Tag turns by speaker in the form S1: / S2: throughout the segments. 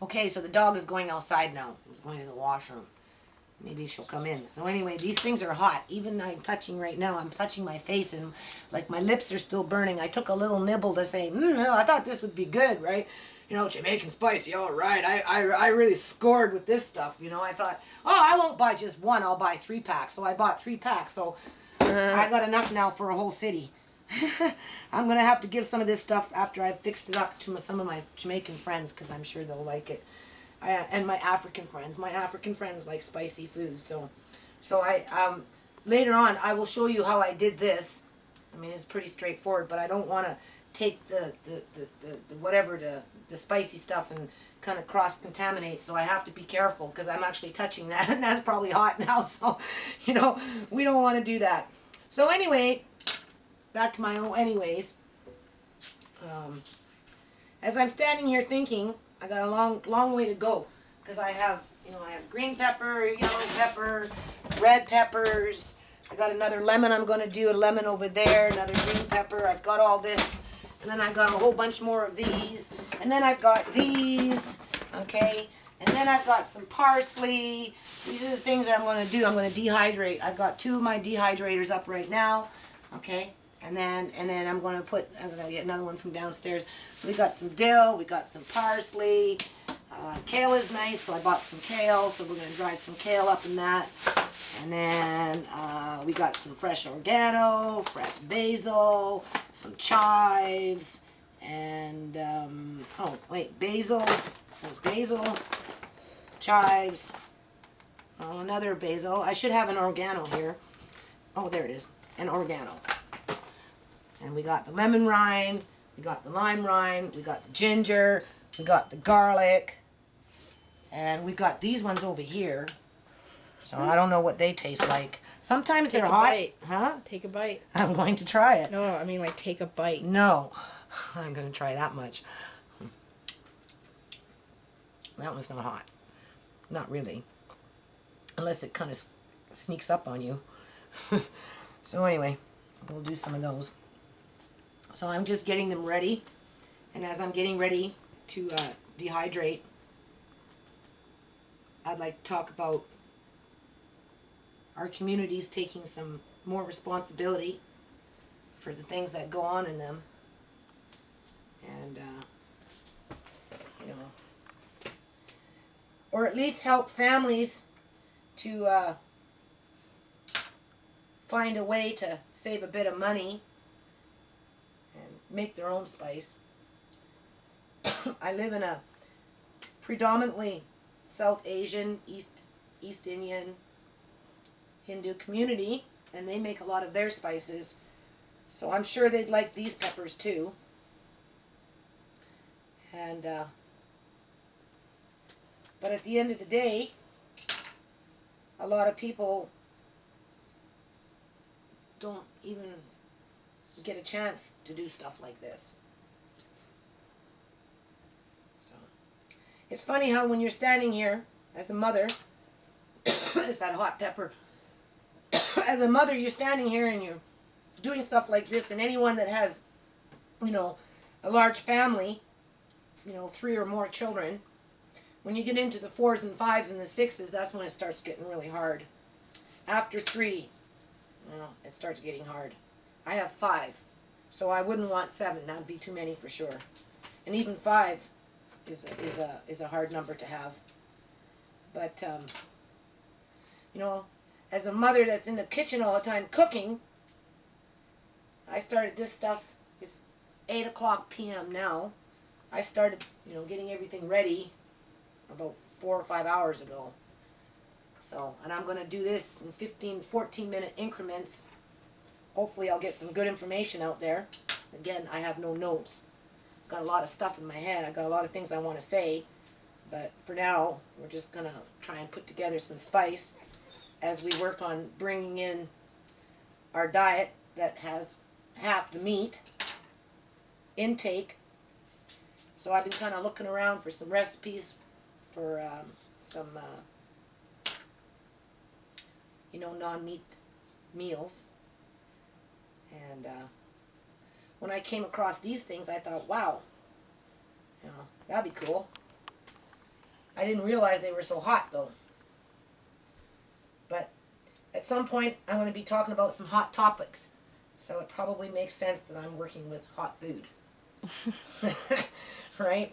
S1: Okay, so the dog is going outside now. He's going to the washroom. Maybe she'll come in. So anyway, these things are hot. Even I'm touching right now. I'm touching my face and like my lips are still burning. I took a little nibble to say, no, I thought this would be good, right? You know, Jamaican spicy, all right. I really scored with this stuff. You know, I thought, oh, I won't buy just one. I'll buy 3 packs. So I bought 3 packs. So I got enough now for a whole city. I'm going to have to give some of this stuff after I've fixed it up to some of my Jamaican friends because I'm sure they'll like it. And my African friends. My African friends like spicy food. So I later on I will show you how I did this. I mean, it's pretty straightforward, but I don't want to take the whatever the spicy stuff and kind of cross-contaminate, so I have to be careful because I'm actually touching that and that's probably hot now, so you know, we don't want to do that. So anyway, back to my own anyways. As I'm standing here thinking, I got a long way to go because I have, you know, I have green pepper, yellow pepper, red peppers. I got another lemon I'm going to do, a lemon over there, another green pepper. I've got all this. And then I've got a whole bunch more of these. And then I've got these, okay? And then I've got some parsley. These are the things that I'm going to do. I'm going to dehydrate. I've got 2 of my dehydrators up right now, okay? And then I'm going to get another one from downstairs. So we got some dill, we got some parsley. Kale is nice, so I bought some kale. So we're going to dry some kale up in that. And then we got some fresh oregano, fresh basil, some chives, and oh wait, basil. There's basil, chives, another basil. I should have an oregano here. Oh, there it is, an oregano. And we got the lemon rind, we got the lime rind, we got the ginger, we got the garlic, and we got these ones over here. So I don't know what they taste like. Sometimes they're hot.
S2: Bite.
S1: Huh?
S2: Take a bite.
S1: I'm going to try it.
S2: No, I mean like take a bite.
S1: No. I'm going to try that much. That one's not hot. Not really. Unless it kind of sneaks up on you. So anyway, we'll do some of those. So I'm just getting them ready. And as I'm getting ready to dehydrate, I'd like to talk about our communities taking some more responsibility for the things that go on in them. And, you know, or at least help families to find a way to save a bit of money and make their own spice. I live in a predominantly South Asian, East Indian, Hindu community, and they make a lot of their spices. So I'm sure they'd like these peppers too. And but at the end of the day, a lot of people don't even get a chance to do stuff like this. So it's funny how when you're standing here as a mother, it's that hot pepper. As a mother, you're standing here and you're doing stuff like this, and anyone that has, you know, a large family, you know, 3 or more children, when you get into the 4s and 5s and the 6s, that's when it starts getting really hard. After 3, you know, it starts getting hard. I have 5, so I wouldn't want 7. That'd be too many for sure. And even 5 is a hard number to have. But you know, as a mother that's in the kitchen all the time cooking, I started this stuff. It's 8 o'clock p.m. now. I started, you know, getting everything ready about 4 or 5 hours ago. So, and I'm going to do this in 15, 14-minute increments. Hopefully I'll get some good information out there. Again, I have no notes. Got a lot of stuff in my head. I got a lot of things I want to say. But for now, we're just going to try and put together some spice as we work on bringing in our diet that has half the meat intake. So I've been kind of looking around for some recipes for some, you know, non-meat meals. And when I came across these things, I thought, wow, you know, that'd be cool. I didn't realize they were so hot though. But at some point, I'm going to be talking about some hot topics. So it probably makes sense that I'm working with hot food. Right?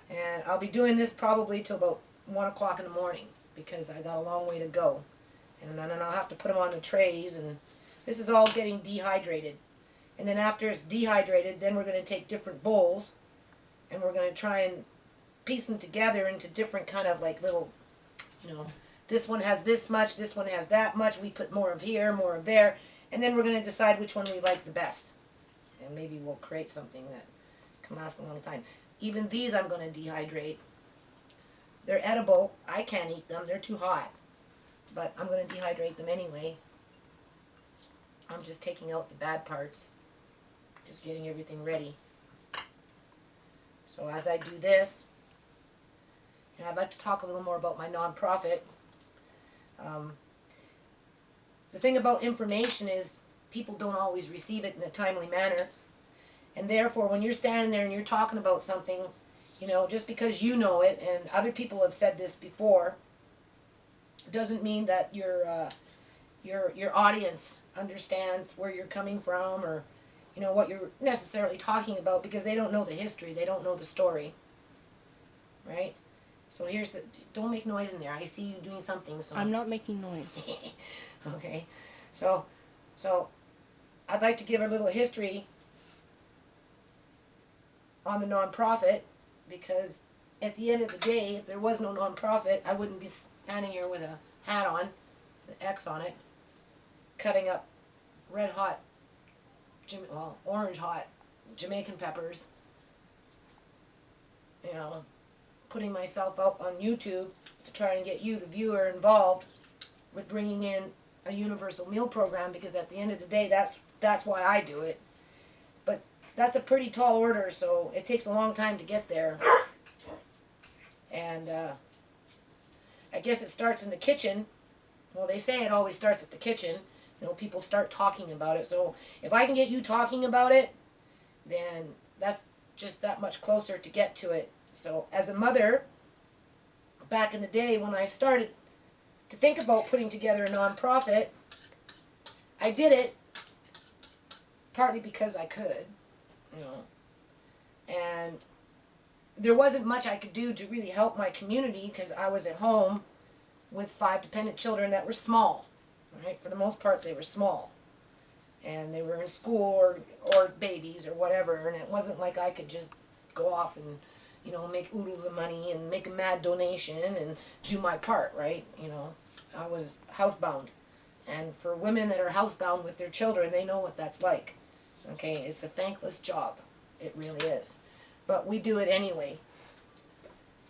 S1: And I'll be doing this probably till about 1 o'clock in the morning because I got a long way to go. And then I'll have to put them on the trays, and this is all getting dehydrated. And then after it's dehydrated, then we're going to take different bowls and we're going to try and piece them together into different kind of like little, you know, this one has this much, this one has that much, we put more of here, more of there, and then we're going to decide which one we like the best. And maybe we'll create something that can last a long time. Even these I'm going to dehydrate. They're edible. I can't eat them. They're too hot. But I'm going to dehydrate them anyway. I'm just taking out the bad parts. Just getting everything ready. So as I do this, I'd like to talk a little more about my nonprofit. The thing about information is people don't always receive it in a timely manner. And therefore, when you're standing there and you're talking about something, you know, just because you know it, and other people have said this before, doesn't mean that your audience understands where you're coming from or, you know, what you're necessarily talking about, because they don't know the history, they don't know the story, right? So here's the, don't make noise in there. I see you doing something. So
S2: I'm not making noise.
S1: Okay, so I'd like to give a little history on the nonprofit, because at the end of the day, if there was no nonprofit, I wouldn't be standing here with a hat on, the X on it, cutting up red hot, orange hot Jamaican peppers, you know, putting myself up on YouTube to try and get you, the viewer, involved with bringing in a universal meal program, because at the end of the day, that's why I do it. But that's a pretty tall order, so it takes a long time to get there. And I guess it starts in the kitchen. Well, they say it always starts at the kitchen. You know, people start talking about it. So if I can get you talking about it, then that's just that much closer to get to it. So as a mother, back in the day when I started to think about putting together a nonprofit, I did it partly because I could, you know, and there wasn't much I could do to really help my community because I was at home with 5 dependent children that were small, right? For the most part, they were small, and they were in school or babies or whatever, and it wasn't like I could just go off and, you know, make oodles of money and make a mad donation and do my part, right? You know, I was housebound. And for women that are housebound with their children, they know what that's like. Okay, it's a thankless job. It really is. But we do it anyway.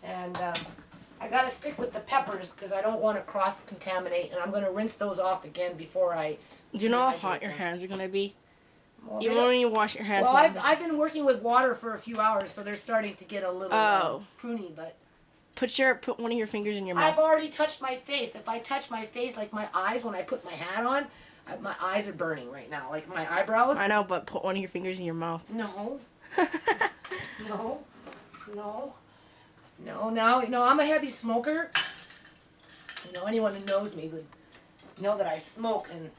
S1: And I got to stick with the peppers because I don't want to cross-contaminate, and I'm going to rinse those off again before I...
S2: Do you know how hot your hands are going to be?
S1: Well,
S2: You won't even wash your hands.
S1: well, I've been working with water for a few hours, so they're starting to get a little pruny, but...
S2: Put one of your fingers in your mouth.
S1: I've already touched my face. If I touch my face, like my eyes, when I put my hat on, my eyes are burning right now. Like my eyebrows.
S2: I know, but put one of your fingers in your mouth.
S1: No. No. No. No, I'm a heavy smoker. You know, anyone who knows me would know that I smoke. And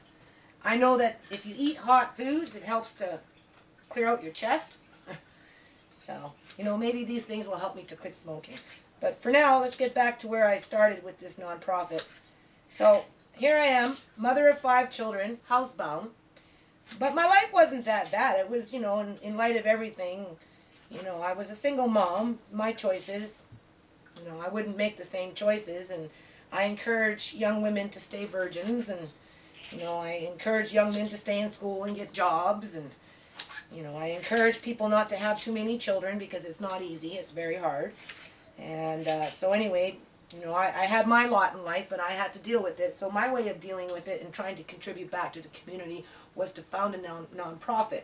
S1: I know that if you eat hot foods, it helps to clear out your chest. So, you know, maybe these things will help me to quit smoking. But for now, let's get back to where I started with this nonprofit. So here I am, mother of 5 children, housebound. But my life wasn't that bad. It was, you know, in light of everything, you know, I was a single mom. My choices, you know, I wouldn't make the same choices. And I encourage young women to stay virgins. And, you know, I encourage young men to stay in school and get jobs. And, you know, I encourage people not to have too many children because it's not easy. It's very hard. And so anyway, you know, I had my lot in life and I had to deal with it. So my way of dealing with it and trying to contribute back to the community was to found a nonprofit.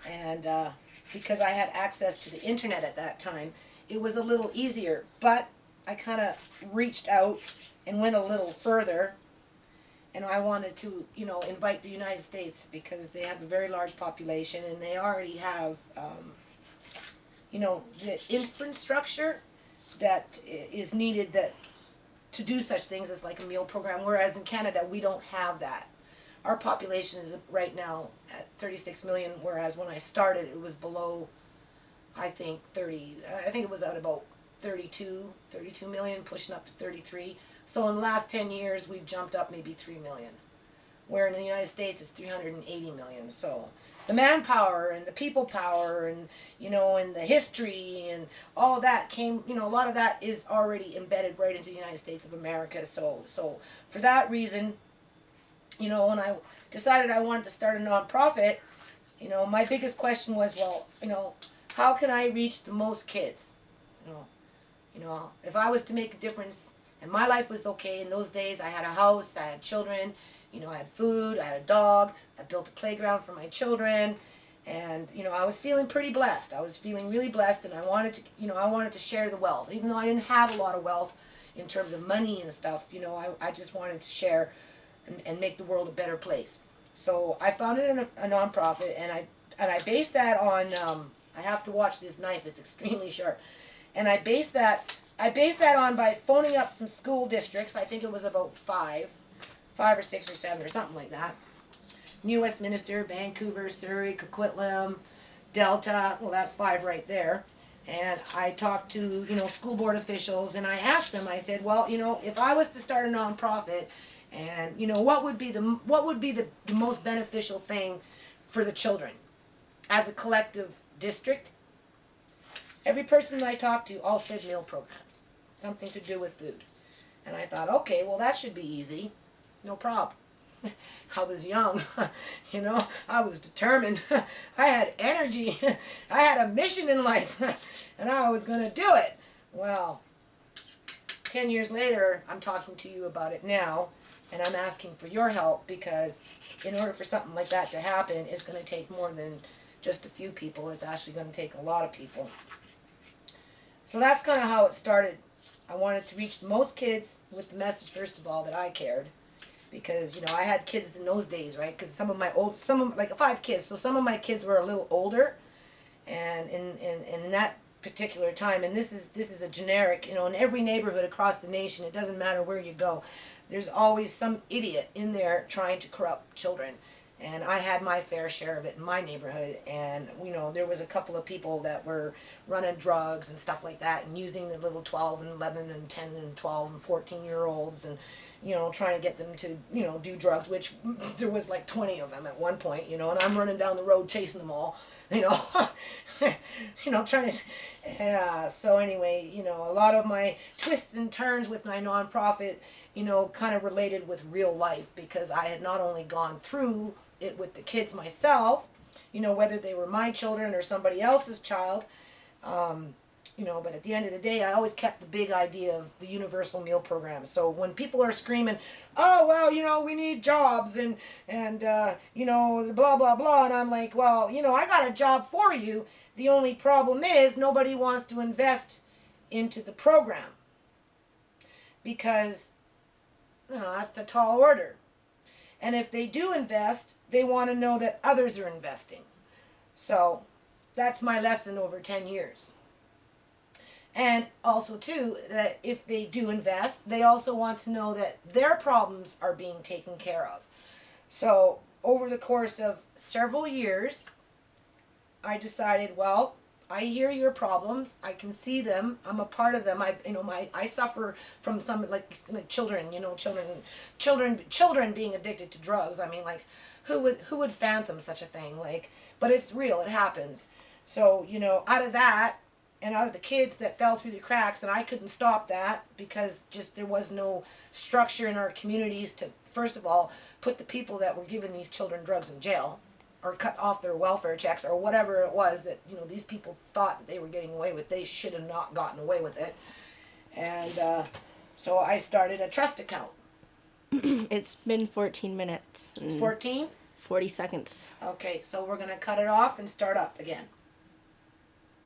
S1: And because I had access to the internet at that time, it was a little easier. But I kind of reached out and went a little further. And I wanted to, you know, invite the United States because they have a very large population and they already have... you know, the infrastructure is needed that to do such things as like a meal program, whereas in Canada we don't have that. Our population is right now at 36 million, whereas when I started it was below, I think it was at about 32 million, pushing up to 33. So in the last 10 years we've jumped up maybe 3 million, where in the United States it's 380 million. So the manpower and the people power and, and the history and all of that came, a lot of that is already embedded right into the United States of America. So for that reason, when I decided I wanted to start a nonprofit, my biggest question was, well, how can I reach the most kids? If I was to make a difference, and my life was okay in those days, I had a house, I had children, I had food, I had a dog, I built a playground for my children, and, I was feeling pretty blessed. I was feeling really blessed, and I wanted to share the wealth. Even though I didn't have a lot of wealth in terms of money and stuff, I just wanted to share and make the world a better place. So I founded a nonprofit, and I based that on, I have to watch this knife, it's extremely sharp. And I based that on by phoning up some school districts. I think it was about five or six or seven or something like that. New Westminster, Vancouver, Surrey, Coquitlam, Delta. Well, that's 5 right there. And I talked to, school board officials, and I asked them, I said, well, if I was to start a nonprofit, and, what would be the most beneficial thing for the children as a collective district? Every person that I talked to all said meal programs, something to do with food. And I thought, okay, well, that should be easy. No problem. I was young, I was determined. I had energy. I had a mission in life, and I was going to do it. Well, 10 years later, I'm talking to you about it now, and I'm asking for your help, because in order for something like that to happen, it's going to take more than just a few people. It's actually going to take a lot of people. So that's kind of how it started. I wanted to reach the most kids with the message, first of all, that I cared. Because, I had kids in those days, right? Because like 5 kids, so some of my kids were a little older. And in that particular time, and this is a generic, in every neighborhood across the nation, it doesn't matter where you go, there's always some idiot in there trying to corrupt children. And I had my fair share of it in my neighborhood, and there was a couple of people that were running drugs and stuff like that, and using the little 12 and 11 and 10 and 12 and 14-year-olds, and trying to get them to do drugs, which there was like 20 of them at one point, and I'm running down the road chasing them all, trying to, so anyway, a lot of my twists and turns with my nonprofit, kind of related with real life, because I had not only gone through it with the kids myself, whether they were my children or somebody else's child, but at the end of the day, I always kept the big idea of the universal meal program. So when people are screaming, oh, well, we need jobs and blah, blah, blah, and I'm like, well, I got a job for you. The only problem is nobody wants to invest into the program, because, that's a tall order. And if they do invest, they want to know that others are investing. So that's my lesson over 10 years. And also, too, that if they do invest, they also want to know that their problems are being taken care of. So over the course of several years, I decided, well, I hear your problems. I can see them. I'm a part of them. I suffer from some like children, children being addicted to drugs. I mean, like, who would fathom such a thing? Like, but it's real. It happens. So, out of that, and out of the kids that fell through the cracks, and I couldn't stop that, because just there was no structure in our communities to, first of all, put the people that were giving these children drugs in jail, or cut off their welfare checks, or whatever it was that, these people thought that they were getting away with. They should have not gotten away with it. And so I started a trust account.
S2: It's been 14 minutes.
S1: It's 14?
S2: 40 seconds.
S1: Okay, so we're going to cut it off and start up again.